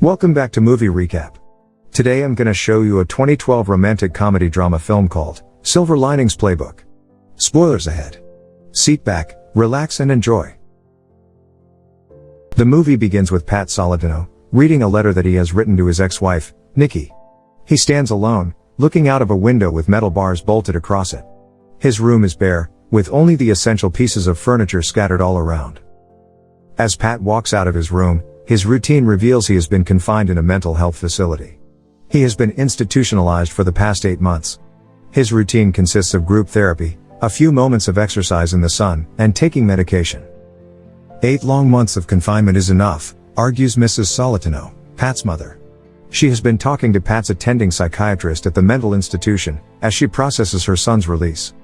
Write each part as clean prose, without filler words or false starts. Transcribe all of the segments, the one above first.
Welcome back to Movie Recap. Today I'm gonna show you a 2012 romantic comedy drama film called Silver Linings Playbook. Spoilers ahead. Sit back, relax and enjoy. The movie begins with Pat Solitano reading a letter that he has written to his ex-wife, Nikki. He stands alone, looking out of a window with metal bars bolted across it. His room is bare, with only the essential pieces of furniture scattered all around. As Pat walks out of his room, his routine reveals he has been confined in a mental health facility. He has been institutionalized for the past 8 months. His routine consists of group therapy, a few moments of exercise in the sun, and taking medication. 8 long months of confinement is enough, argues Mrs. Solitano, Pat's mother. She has been talking to Pat's attending psychiatrist at the mental institution, as she processes her son's release.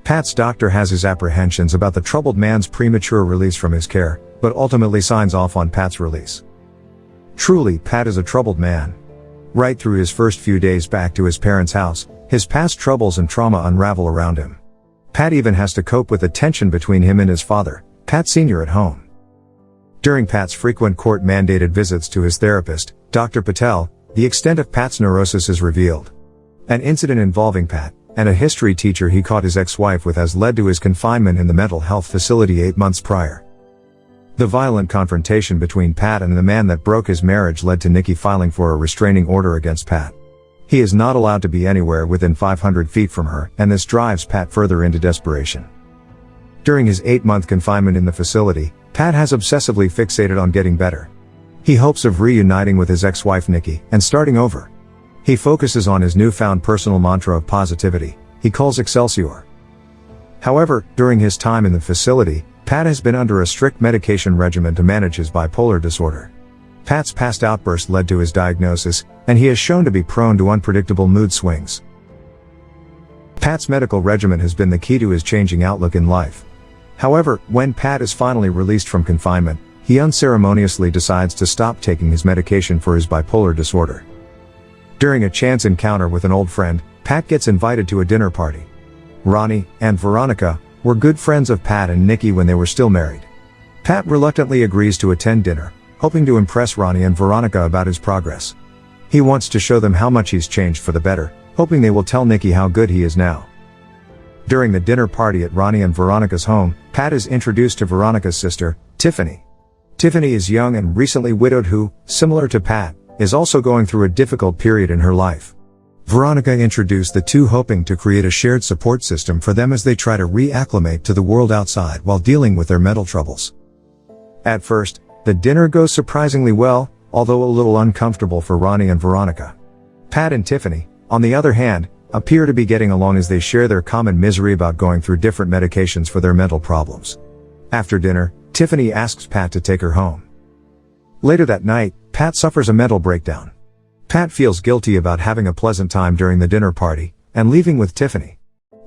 Pat's doctor has his apprehensions about the troubled man's premature release from his care, but ultimately signs off on Pat's release. Truly, Pat is a troubled man. Right through his first few days back to his parents' house, his past troubles and trauma unravel around him. Pat even has to cope with the tension between him and his father, Pat Sr. at home. During Pat's frequent court-mandated visits to his therapist, Dr. Patel, the extent of Pat's neurosis is revealed. An incident involving Pat and a history teacher he caught his ex-wife with has led to his confinement in the mental health facility 8 months prior. The violent confrontation between Pat and the man that broke his marriage led to Nikki filing for a restraining order against Pat. He is not allowed to be anywhere within 500 feet from her, and this drives Pat further into desperation. During his 8-month confinement in the facility, Pat has obsessively fixated on getting better. He hopes of reuniting with his ex-wife Nikki and starting over. He focuses on his newfound personal mantra of positivity, he calls Excelsior. However, during his time in the facility, Pat has been under a strict medication regimen to manage his bipolar disorder. Pat's past outburst led to his diagnosis, and he is shown to be prone to unpredictable mood swings. Pat's medical regimen has been the key to his changing outlook in life. However, when Pat is finally released from confinement, he unceremoniously decides to stop taking his medication for his bipolar disorder. During a chance encounter with an old friend, Pat gets invited to a dinner party. Ronnie and Veronica were good friends of Pat and Nikki when they were still married. Pat reluctantly agrees to attend dinner, hoping to impress Ronnie and Veronica about his progress. He wants to show them how much he's changed for the better, hoping they will tell Nikki how good he is now. During the dinner party at Ronnie and Veronica's home, Pat is introduced to Veronica's sister, Tiffany. Tiffany is young and recently widowed who, similar to Pat, is also going through a difficult period in her life. Veronica introduced the two, hoping to create a shared support system for them as they try to reacclimate to the world outside while dealing with their mental troubles. At first, the dinner goes surprisingly well, although a little uncomfortable for Ronnie and Veronica. Pat and Tiffany, on the other hand, appear to be getting along as they share their common misery about going through different medications for their mental problems. After dinner, Tiffany asks Pat to take her home. Later that night, Pat suffers a mental breakdown. Pat feels guilty about having a pleasant time during the dinner party and leaving with Tiffany.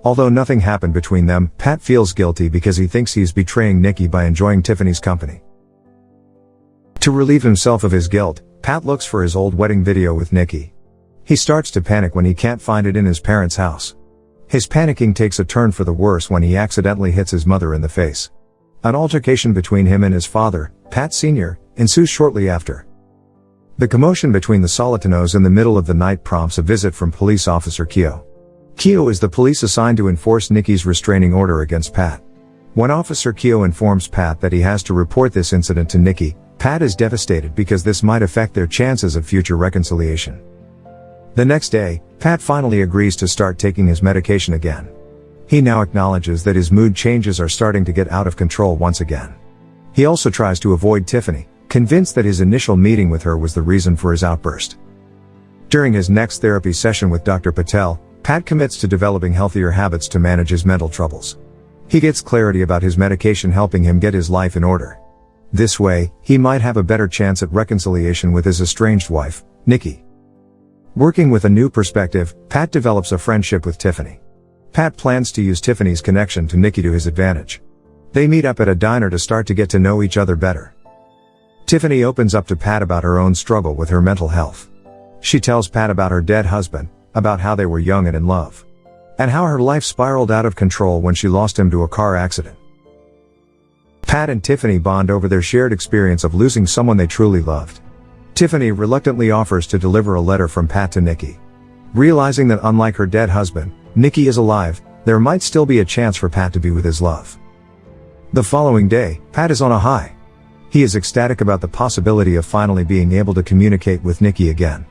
Although nothing happened between them, Pat feels guilty because he thinks he is betraying Nikki by enjoying Tiffany's company. To relieve himself of his guilt, Pat looks for his old wedding video with Nikki. He starts to panic when he can't find it in his parents' house. His panicking takes a turn for the worse when he accidentally hits his mother in the face. An altercation between him and his father, Pat Sr., ensues shortly after. The commotion between the Solitanos in the middle of the night prompts a visit from police officer Keo. Keo is the police assigned to enforce Nikki's restraining order against Pat. When Officer Keo informs Pat that he has to report this incident to Nikki, Pat is devastated because this might affect their chances of future reconciliation. The next day, Pat finally agrees to start taking his medication again. He now acknowledges that his mood changes are starting to get out of control once again. He also tries to avoid Tiffany, convinced that his initial meeting with her was the reason for his outburst. During his next therapy session with Dr. Patel, Pat commits to developing healthier habits to manage his mental troubles. He gets clarity about his medication helping him get his life in order. This way, he might have a better chance at reconciliation with his estranged wife, Nikki. Working with a new perspective, Pat develops a friendship with Tiffany. Pat plans to use Tiffany's connection to Nikki to his advantage. They meet up at a diner to start to get to know each other better. Tiffany opens up to Pat about her own struggle with her mental health. She tells Pat about her dead husband, about how they were young and in love, and how her life spiraled out of control when she lost him to a car accident. Pat and Tiffany bond over their shared experience of losing someone they truly loved. Tiffany reluctantly offers to deliver a letter from Pat to Nikki. Realizing that unlike her dead husband, Nikki is alive, there might still be a chance for Pat to be with his love. The following day, Pat is on a high. He is ecstatic about the possibility of finally being able to communicate with Nikki again.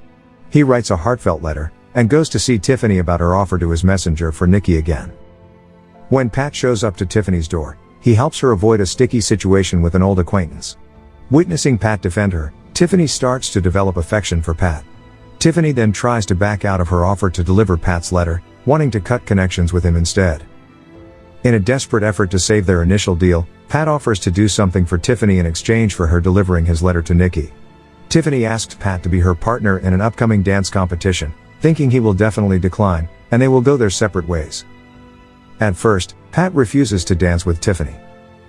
He writes a heartfelt letter, and goes to see Tiffany about her offer to his messenger for Nikki again. When Pat shows up to Tiffany's door, he helps her avoid a sticky situation with an old acquaintance. Witnessing Pat defend her, Tiffany starts to develop affection for Pat. Tiffany then tries to back out of her offer to deliver Pat's letter, wanting to cut connections with him instead. In a desperate effort to save their initial deal, Pat offers to do something for Tiffany in exchange for her delivering his letter to Nikki. Tiffany asks Pat to be her partner in an upcoming dance competition, thinking he will definitely decline, and they will go their separate ways. At first, Pat refuses to dance with Tiffany.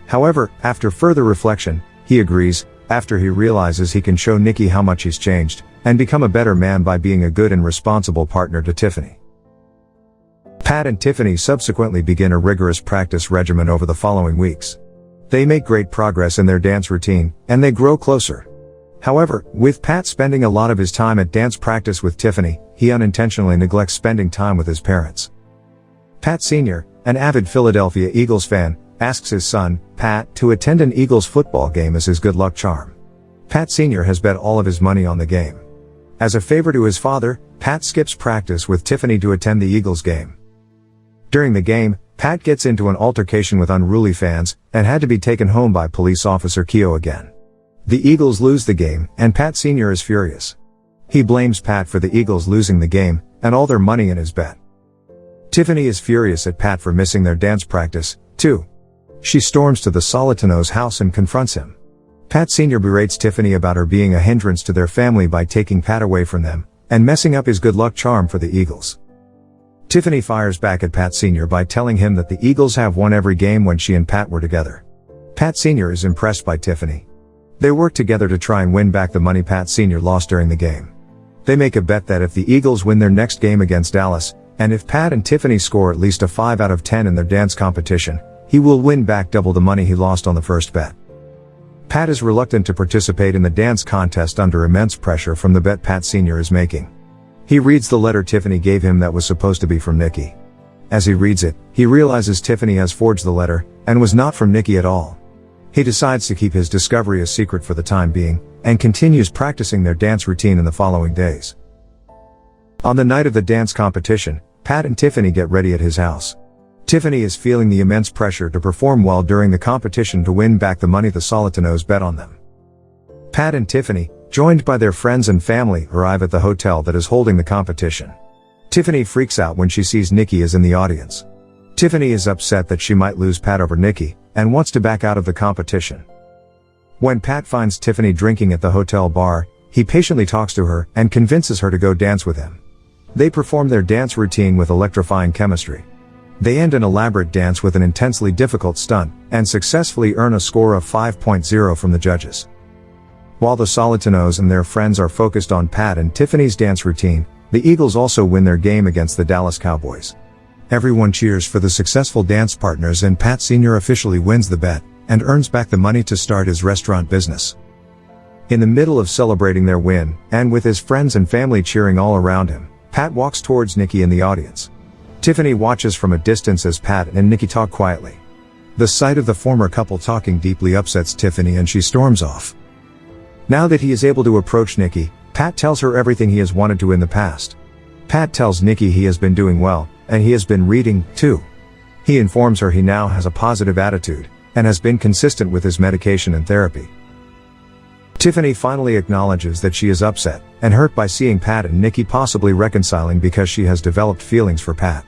However, after further reflection, he agrees, after he realizes he can show Nikki how much he's changed, and become a better man by being a good and responsible partner to Tiffany. Pat and Tiffany subsequently begin a rigorous practice regimen over the following weeks. They make great progress in their dance routine, and they grow closer. However, with Pat spending a lot of his time at dance practice with Tiffany, he unintentionally neglects spending time with his parents. Pat Sr., an avid Philadelphia Eagles fan, asks his son, Pat, to attend an Eagles football game as his good luck charm. Pat Sr. has bet all of his money on the game. As a favor to his father, Pat skips practice with Tiffany to attend the Eagles game. During the game, Pat gets into an altercation with unruly fans, and had to be taken home by police officer Keogh again. The Eagles lose the game, and Pat Sr. is furious. He blames Pat for the Eagles losing the game, and all their money in his bet. Tiffany is furious at Pat for missing their dance practice, too. She storms to the Solitanos' house and confronts him. Pat Sr. berates Tiffany about her being a hindrance to their family by taking Pat away from them, and messing up his good luck charm for the Eagles. Tiffany fires back at Pat Sr. by telling him that the Eagles have won every game when she and Pat were together. Pat Sr. is impressed by Tiffany. They work together to try and win back the money Pat Sr. lost during the game. They make a bet that if the Eagles win their next game against Dallas, and if Pat and Tiffany score at least a 5 out of 10 in their dance competition, he will win back double the money he lost on the first bet. Pat is reluctant to participate in the dance contest under immense pressure from the bet Pat Sr. is making. He reads the letter Tiffany gave him that was supposed to be from Nikki. As he reads it, he realizes Tiffany has forged the letter, and was not from Nikki at all. He decides to keep his discovery a secret for the time being, and continues practicing their dance routine in the following days. On the night of the dance competition, Pat and Tiffany get ready at his house. Tiffany is feeling the immense pressure to perform well during the competition to win back the money the Solitanos bet on them. Pat and Tiffany, joined by their friends and family, arrive at the hotel that is holding the competition. Tiffany freaks out when she sees Nikki is in the audience. Tiffany is upset that she might lose Pat over Nikki, and wants to back out of the competition. When Pat finds Tiffany drinking at the hotel bar, he patiently talks to her, and convinces her to go dance with him. They perform their dance routine with electrifying chemistry. They end an elaborate dance with an intensely difficult stunt, and successfully earn a score of 5.0 from the judges. While the Solitanos and their friends are focused on Pat and Tiffany's dance routine, the Eagles also win their game against the Dallas Cowboys. Everyone cheers for the successful dance partners, and Pat Sr. officially wins the bet, and earns back the money to start his restaurant business. In the middle of celebrating their win, and with his friends and family cheering all around him, Pat walks towards Nikki in the audience. Tiffany watches from a distance as Pat and Nikki talk quietly. The sight of the former couple talking deeply upsets Tiffany, and she storms off. Now that he is able to approach Nikki, Pat tells her everything he has wanted to in the past. Pat tells Nikki he has been doing well, and he has been reading, too. He informs her he now has a positive attitude, and has been consistent with his medication and therapy. Tiffany finally acknowledges that she is upset and hurt by seeing Pat and Nikki possibly reconciling because she has developed feelings for Pat.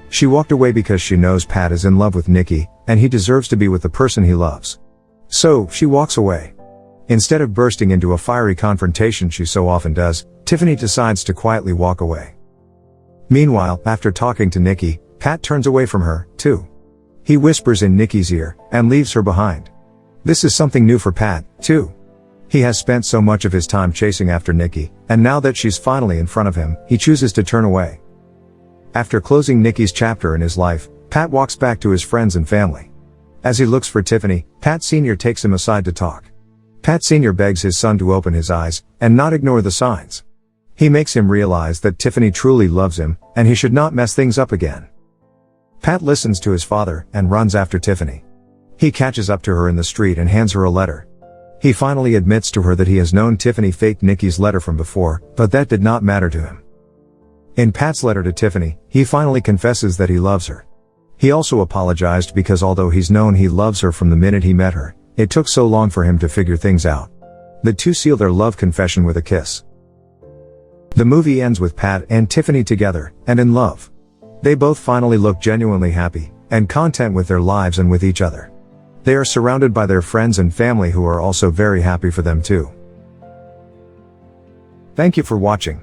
She walked away because she knows Pat is in love with Nikki, and he deserves to be with the person he loves. So, she walks away. Instead of bursting into a fiery confrontation she so often does, Tiffany decides to quietly walk away. Meanwhile, after talking to Nikki, Pat turns away from her, too. He whispers in Nikki's ear, and leaves her behind. This is something new for Pat, too. He has spent so much of his time chasing after Nikki, and now that she's finally in front of him, he chooses to turn away. After closing Nikki's chapter in his life, Pat walks back to his friends and family. As he looks for Tiffany, Pat Sr. takes him aside to talk. Pat Sr. begs his son to open his eyes and not ignore the signs. He makes him realize that Tiffany truly loves him and he should not mess things up again. Pat listens to his father and runs after Tiffany. He catches up to her in the street and hands her a letter. He finally admits to her that he has known Tiffany faked Nikki's letter from before, but that did not matter to him. In Pat's letter to Tiffany, he finally confesses that he loves her. He also apologized because although he's known he loves her from the minute he met her, it took so long for him to figure things out. The two seal their love confession with a kiss. The movie ends with Pat and Tiffany together, and in love. They both finally look genuinely happy, and content with their lives and with each other. They are surrounded by their friends and family who are also very happy for them too. Thank you for watching.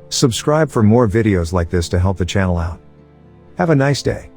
Subscribe for more videos like this to help the channel out. Have a nice day.